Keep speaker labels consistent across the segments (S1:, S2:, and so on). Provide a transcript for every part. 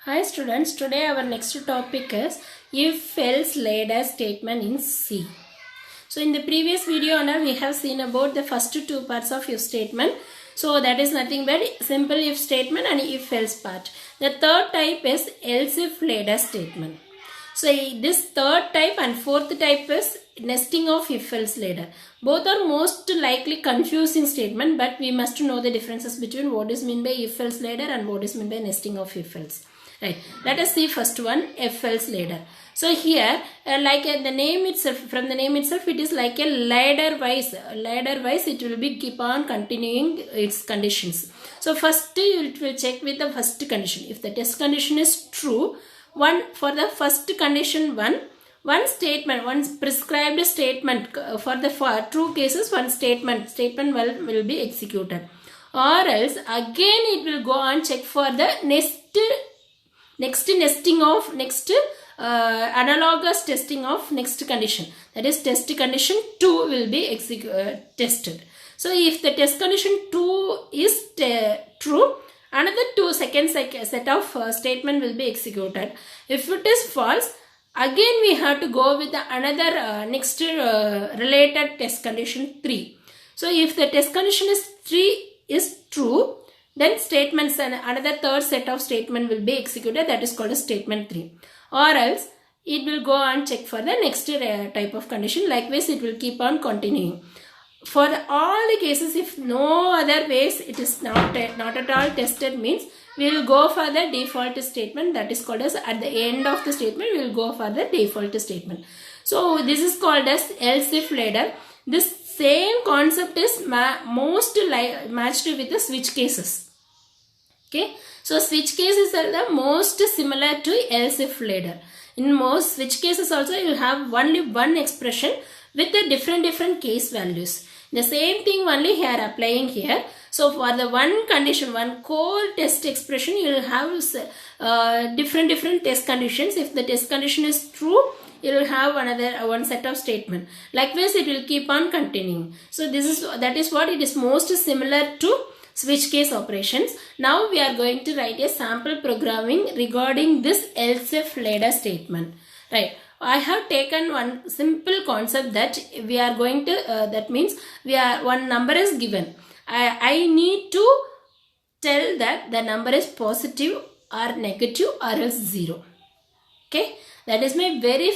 S1: Hi students, today our next topic is if-else later statement in C. So in the previous video we have seen about the first two parts of if statement. So that is nothing but simple if statement and if-else part. The third type is else-if later statement. So this third type and fourth type is nesting of if-else later. Both are most likely confusing statement, but we must know the differences between what is meant by if-else later and what is meant by nesting of if-else. Right. Let us see first one, if-else later. So here, the name itself, from the name itself, it is like a ladder wise. Ladder wise, it will be keep on continuing its conditions. So first, it will check with the first condition. If the test condition is true, for the first condition one statement, one prescribed statement for true cases, one statement will be executed, or else again it will go and check for the analogous testing of next condition. That is test condition 2 will be tested. So if the test condition 2 is true, another second set of statement will be executed. If it is false, again we have to go with another next related test condition 3. So if the test condition is 3 is true, then statements and another third set of statement will be executed, that is called as statement 3. Or else it will go and check for the next type of condition. Likewise it will keep on continuing. For all the cases, if no other ways it is not at all tested, means we will go for the default statement, that is called as at the end of the statement we will go for the default statement. So this is called as else if later. This same concept is most matched with the switch cases. Okay, so switch cases are the most similar to else if later. In most switch cases also you have only one expression with the different case values. The same thing only here applying here. So for the one condition, one core test expression, you will have different test conditions. If the test condition is true, you will have another one set of statement. Likewise, it will keep on continuing. So that is what it is most similar to switch case operations. Now we are going to write a sample programming regarding this else if later statement. Right. I have taken one simple concept that we are going to, that means one number is given. I need to tell that the number is positive or negative or else 0. Okay. That is my very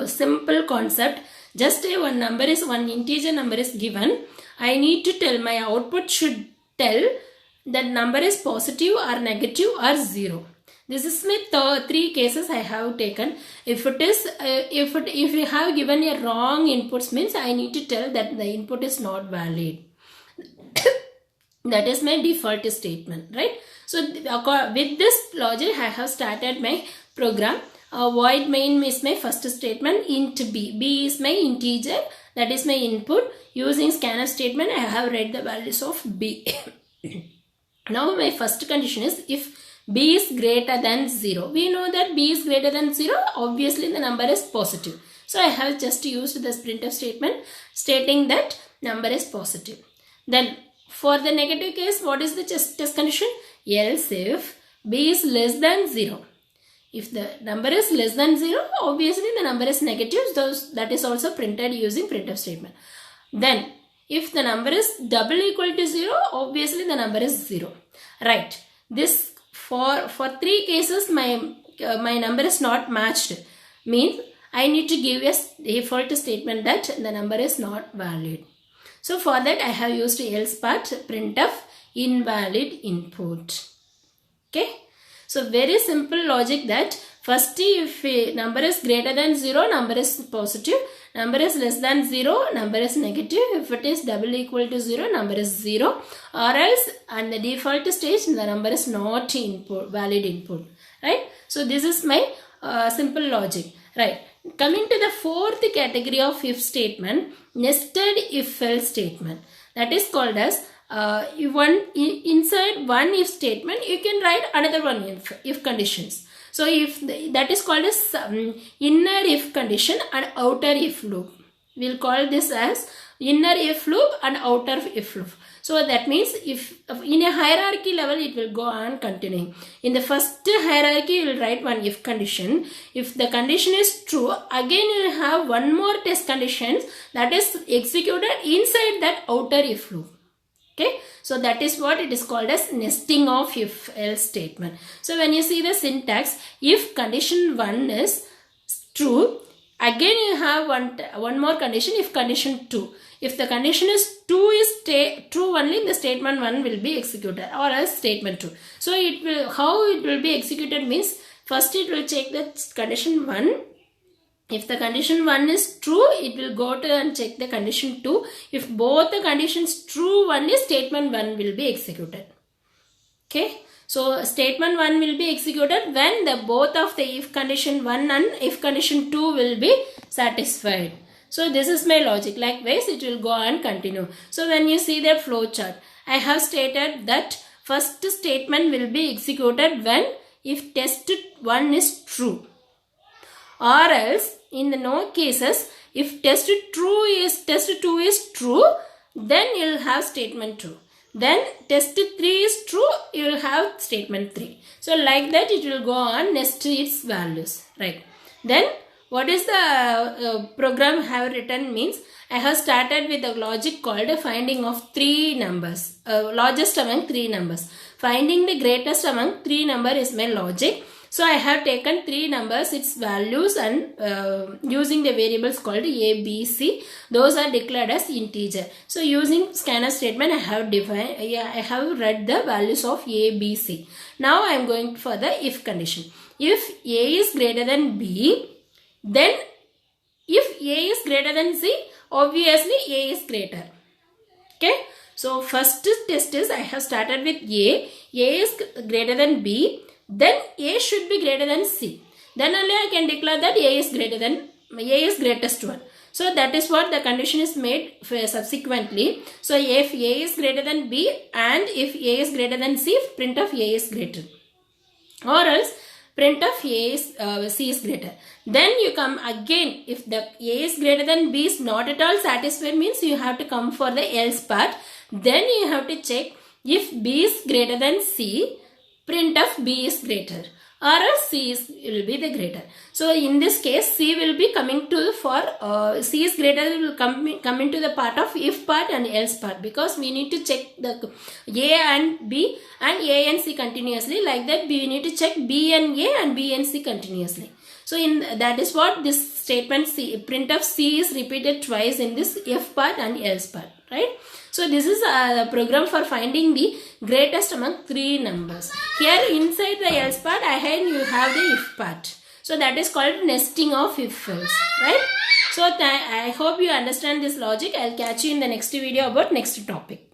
S1: simple concept. Just one integer number is given. I need to tell, my output should tell that number is positive or negative or 0. This is my 3 cases I have taken. If you have given a wrong inputs, means I need to tell that the input is not valid. That is my default statement, right? So with this logic I have started my program. Void main is my first statement, int b. B is my integer, that is my input. Using scanf statement I have read the values of b. Now my first condition is if b is greater than 0. We know that b is greater than 0. Obviously the number is positive. So I have just used this printf statement stating that number is positive. Then for the negative case, what is the test condition? Else if b is less than 0. If the number is less than 0, obviously the number is negative. That is also printed using printf statement. Then if the number is double equal to 0, obviously the number is 0. Right. This for 3 cases my number is not matched, means I need to give a default statement that the number is not valid. So for that I have used else part, printf invalid input. Okay. So very simple logic that first if number is greater than 0, number is positive. Number is less than 0, number is negative. If it is double equal to 0, number is 0. Or else, and the default stage, the number is not valid input. Right? So this is my simple logic. Right? Coming to the fourth category of if statement, nested if-else statement. That is called as inside one if statement, you can write another one if conditions. So that is called as inner if condition and outer if loop. We'll call this as inner if loop and outer if loop. So that means if in a hierarchy level it will go on continuing. In the first hierarchy you will write one if condition. If the condition is true, again you will have one more test conditions that is executed inside that outer if loop. Okay, so that is what it is called as nesting of if else statement. So when you see the syntax, if condition 1 is true, again you have one more condition if condition 2. If the condition is 2 is true only, the statement 1 will be executed, or else statement 2. So it will, how it will be executed means, first it will check the condition 1. If the condition 1 is true, it will go to and check the condition 2. If both the conditions true only, statement 1 will be executed. Okay. So statement 1 will be executed when the both of the if condition 1 and if condition 2 will be satisfied. So this is my logic. Likewise, it will go on continue. So when you see the flow chart, I have stated that first statement will be executed when if test 1 is true. Or else, in the no cases, if test 2 is true, then you will have statement 2. Then test 3 is true, you will have statement 3. So like that it will go on nest its values, right? Then what is the program have written means, I have started with a logic called finding of 3 numbers, largest among 3 numbers. Finding the greatest among 3 number is my logic. So I have taken 3 numbers, its values, and using the variables called A, B, C. Those are declared as integer. So using scanf statement, I have read the values of A, B, C. Now I am going for the if condition. If A is greater than B, then if A is greater than C, obviously A is greater. Okay. So first test is I have started with A. A is greater than B. Then A should be greater than C. Then only I can declare that A is greatest one. So that is what the condition is made subsequently. So if A is greater than B and if A is greater than C, printf A is greater. Or else printf A is C is greater. Then you come again, if the A is greater than B is not at all satisfied, means you have to come for the else part. Then you have to check if B is greater than C, printf B is greater, or else C will be the greater. So in this case, C will be coming to C is greater will come into the part of if part and else part, because we need to check the A and B and A and C continuously. Like that, we need to check B and A and B and C continuously. So that is what this statement printf C is repeated twice in this if part and else part, right? So this is a program for finding the greatest among 3 numbers. Here inside the else part, you have the if part. So that is called nesting of if else, right? So I hope you understand this logic. I'll catch you in the next video about next topic.